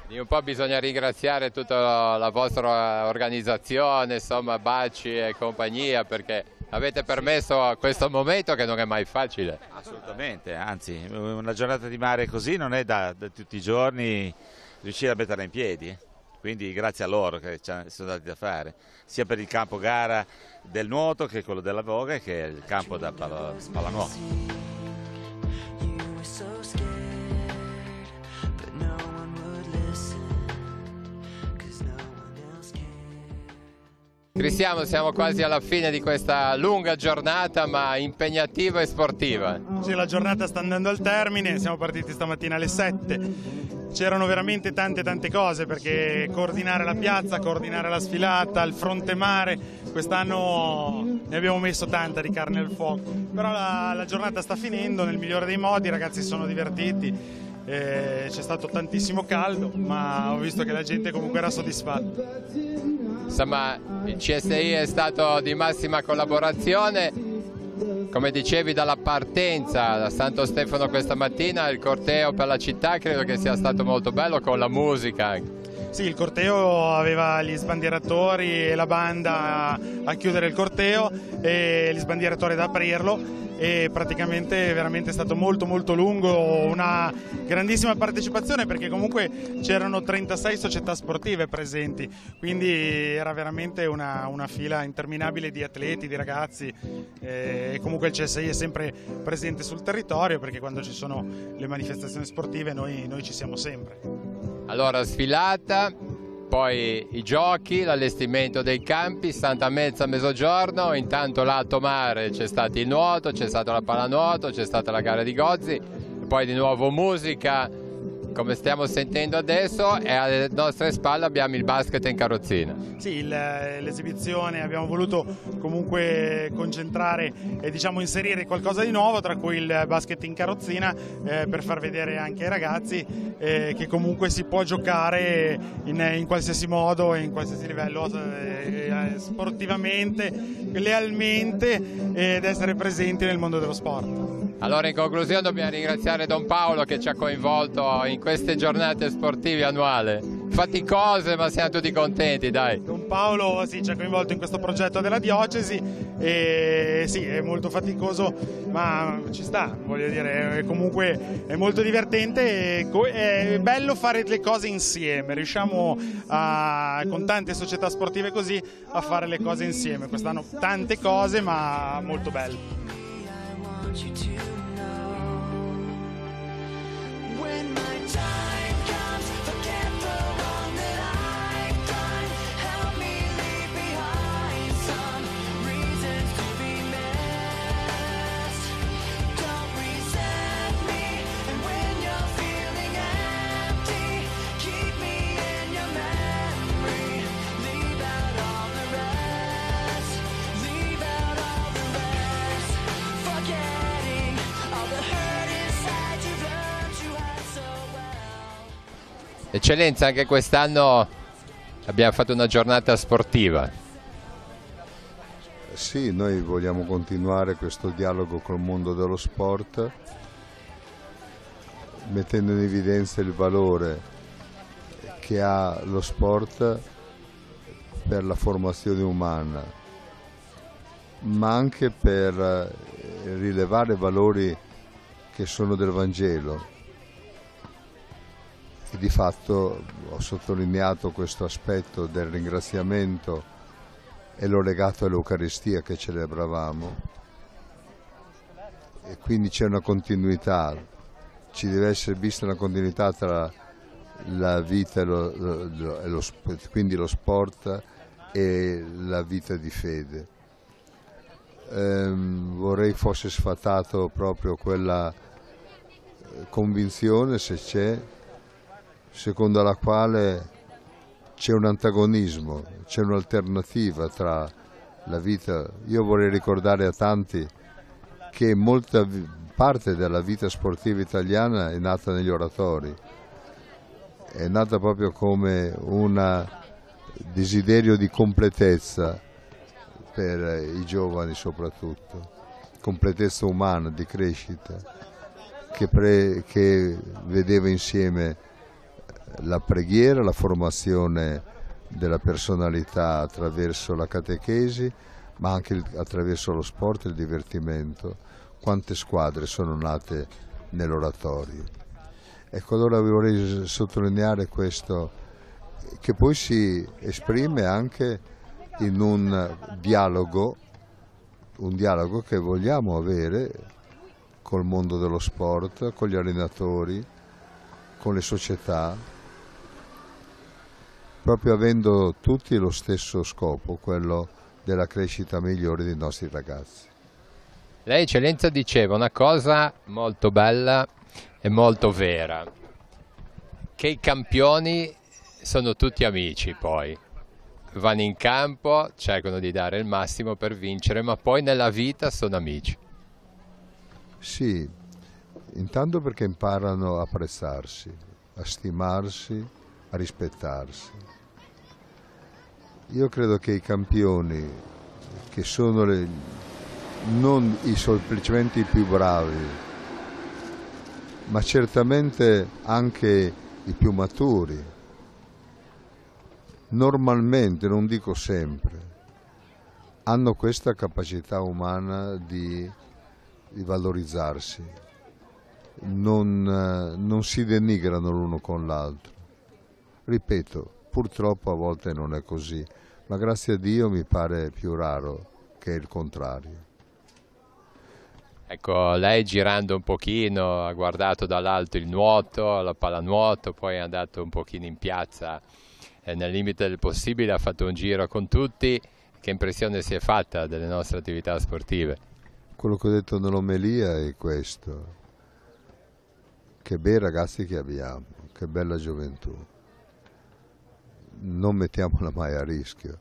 Di un po' bisogna ringraziare tutta la vostra organizzazione, insomma Bacci e compagnia, perché avete permesso questo momento che non è mai facile. Assolutamente, anzi una giornata di mare così non è da tutti i giorni riuscire a metterla in piedi, quindi grazie a loro che ci sono dati da fare, sia per il campo gara del nuoto che quello della boga che il campo da pallanuoto. Cristiano, siamo quasi alla fine di questa lunga giornata ma impegnativa e sportiva. Sì, la giornata sta andando al termine, siamo partiti stamattina alle 7. C'erano veramente tante cose, perché coordinare la piazza, coordinare la sfilata, il fronte mare, quest'anno ne abbiamo messo tanta di carne al fuoco. Però la giornata sta finendo nel migliore dei modi, i ragazzi si sono divertiti, c'è stato tantissimo caldo, ma ho visto che la gente comunque era soddisfatta. Insomma, il CSI è stato di massima collaborazione, come dicevi, dalla partenza da Santo Stefano questa mattina, il corteo per la città credo che sia stato molto bello, con la musica anche. Sì, il corteo aveva gli sbandieratori e la banda a chiudere il corteo e gli sbandieratori ad aprirlo, e praticamente veramente è stato molto lungo, una grandissima partecipazione, perché comunque c'erano 36 società sportive presenti, quindi era veramente una fila interminabile di atleti, di ragazzi, e comunque il CSI è sempre presente sul territorio, perché quando ci sono le manifestazioni sportive noi ci siamo sempre. Allora, sfilata, poi i giochi, l'allestimento dei campi, Santa Mezza a mezzogiorno, intanto l'alto mare c'è stato il nuoto, c'è stata la pallanuoto, c'è stata la gara di Gozzi, poi di nuovo musica, come stiamo sentendo adesso, e alle nostre spalle abbiamo il basket in carrozzina. Sì, l'esibizione abbiamo voluto comunque concentrare e inserire qualcosa di nuovo, tra cui il basket in carrozzina, per far vedere anche ai ragazzi che comunque si può giocare in qualsiasi modo, in qualsiasi livello, sportivamente, lealmente, ed essere presenti nel mondo dello sport. Allora, in conclusione dobbiamo ringraziare Don Paolo che ci ha coinvolto in queste giornate sportive annuali. Faticose, ma siamo tutti contenti, dai. Don Paolo ci ha coinvolto in questo progetto della diocesi, e sì, è molto faticoso, ma ci sta, voglio dire, comunque è molto divertente, è bello fare le cose insieme, riusciamo con tante società sportive così a fare le cose insieme. Quest'anno tante cose, ma molto belle. Eccellenza, anche quest'anno abbiamo fatto una giornata sportiva. Sì, noi vogliamo continuare questo dialogo col mondo dello sport, mettendo in evidenza il valore che ha lo sport per la formazione umana, ma anche per rilevare valori che sono del Vangelo. E di fatto ho sottolineato questo aspetto del ringraziamento e l'ho legato all'Eucaristia che celebravamo, e quindi c'è una continuità, ci deve essere vista una continuità tra la vita quindi lo sport e la vita di fede. Vorrei fosse sfatato proprio quella convinzione, se c'è, secondo la quale c'è un antagonismo, c'è un'alternativa tra la vita. Io vorrei ricordare a tanti che molta parte della vita sportiva italiana è nata negli oratori, è nata proprio come un desiderio di completezza per i giovani, soprattutto completezza umana, di crescita, che vedeva insieme la preghiera, la formazione della personalità attraverso la catechesi, ma anche attraverso lo sport e il divertimento. Quante squadre sono nate nell'oratorio. Ecco, allora vorrei sottolineare questo, che poi si esprime anche in un dialogo che vogliamo avere col mondo dello sport, con gli allenatori, con le società, proprio avendo tutti lo stesso scopo, quello della crescita migliore dei nostri ragazzi. Lei, Eccellenza, diceva una cosa molto bella e molto vera, che i campioni sono tutti amici poi. Vanno in campo, cercano di dare il massimo per vincere, ma poi nella vita sono amici. Sì, intanto perché imparano a apprezzarsi, a stimarsi, a rispettarsi. Io credo che i campioni, che sono non semplicemente i più bravi, ma certamente anche i più maturi, normalmente, non dico sempre, hanno questa capacità umana di valorizzarsi, non si denigrano l'uno con l'altro. Ripeto, purtroppo a volte non è così, ma grazie a Dio mi pare più raro che il contrario. Ecco, lei girando un pochino ha guardato dall'alto il nuoto, la pallanuoto, poi è andato un pochino in piazza e nel limite del possibile ha fatto un giro con tutti. Che impressione si è fatta delle nostre attività sportive? Quello che ho detto nell'omelia è questo: che bei ragazzi che abbiamo, che bella gioventù. Non mettiamola mai a rischio.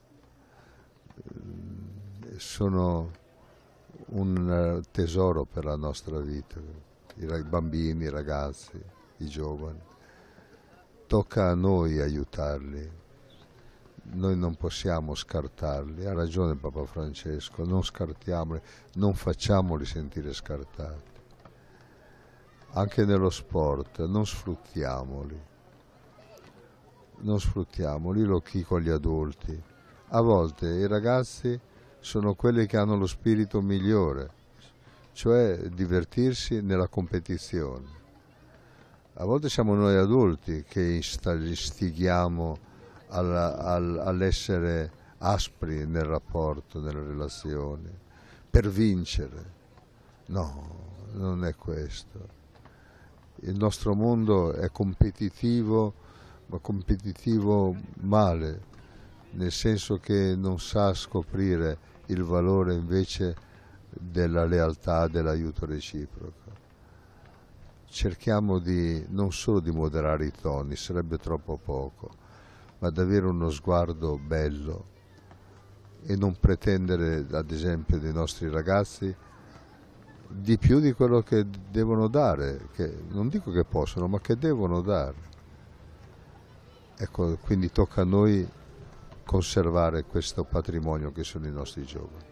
Sono un tesoro per la nostra vita, i bambini, i ragazzi, i giovani. Tocca a noi aiutarli, noi non possiamo scartarli. Ha ragione Papa Francesco, non scartiamoli, non facciamoli sentire scartati. Anche nello sport, non sfruttiamoli, lo chi con gli adulti. A volte i ragazzi sono quelli che hanno lo spirito migliore, cioè divertirsi nella competizione. A volte siamo noi adulti che istighiamo all'essere aspri nel rapporto, nelle relazioni, per vincere. No, non è questo. Il nostro mondo è competitivo, ma competitivo male, nel senso che non sa scoprire il valore invece della lealtà, dell'aiuto reciproco. Cerchiamo non solo di moderare i toni, sarebbe troppo poco, ma di avere uno sguardo bello e non pretendere, ad esempio, dai nostri ragazzi di più di quello che devono dare, che non dico che possono, ma che devono dare. Ecco, quindi tocca a noi conservare questo patrimonio che sono i nostri giovani.